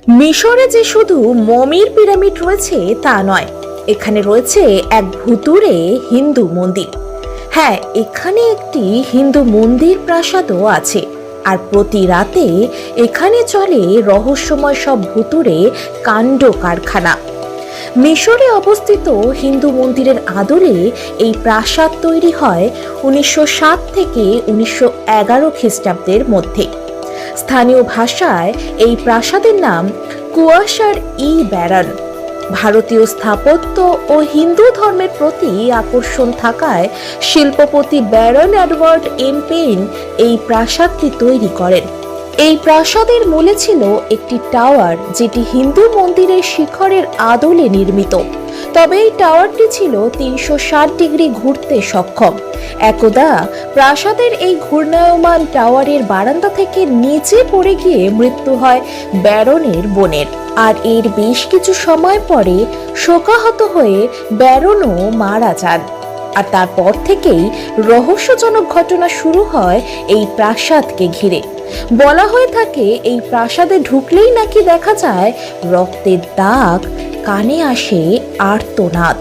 মিশরে যে শুধু মমির পিরামিড রয়েছে তা নয়, এখানে রয়েছে এক ভুতুড়ে হিন্দু মন্দির। হ্যাঁ, এখানে একটি হিন্দু মন্দির প্রাসাদও আছে। আর প্রতি রাতে এখানে চলে রহস্যময় সব ভুতুড়ে কাণ্ড কারখানা। মিশরে অবস্থিত হিন্দু মন্দিরের আদলে এই প্রাসাদ তৈরি হয় 1907 থেকে 1911 খ্রিস্টাব্দের মধ্যে। স্থানীয় ভাষায় এই প্রাসাদের নাম কুয়াশার ব্যারান। ভারতীয় স্থাপত্য ও হিন্দু ধর্মের প্রতি আকর্ষণ থাকায় শিল্পপতি ব্যারন এডওয়ার্ড এম পেইন এই প্রাসাদটি তৈরি করেন। এই প্রাসাদের মূলে ছিল একটি টাওয়ার, যেটি হিন্দু মন্দিরের শিখরের আদলে নির্মিত। তবে এই টাওয়ারটি ছিল 360 ডিগ্রি ঘুরতে সক্ষম। একদা প্রাসাদের এই ঘূর্ণায়মান টাওয়ারের বারান্দা থেকে নিচে পড়ে গিয়ে মৃত্যু হয় ব্যারনের বোনের। আর এর বেশ কিছু সময় পরে শোকাহত হয়ে ব্যারনও মারা যান। আর তারপর থেকেই রহস্যজনক ঘটনা শুরু হয় এই প্রাসাদকে ঘিরে। বলা হয়ে থাকে এই প্রাসাদে ঢুকলেই নাকি দেখা যায় রক্তের দাগ, কানে আসে আর্তনাদ।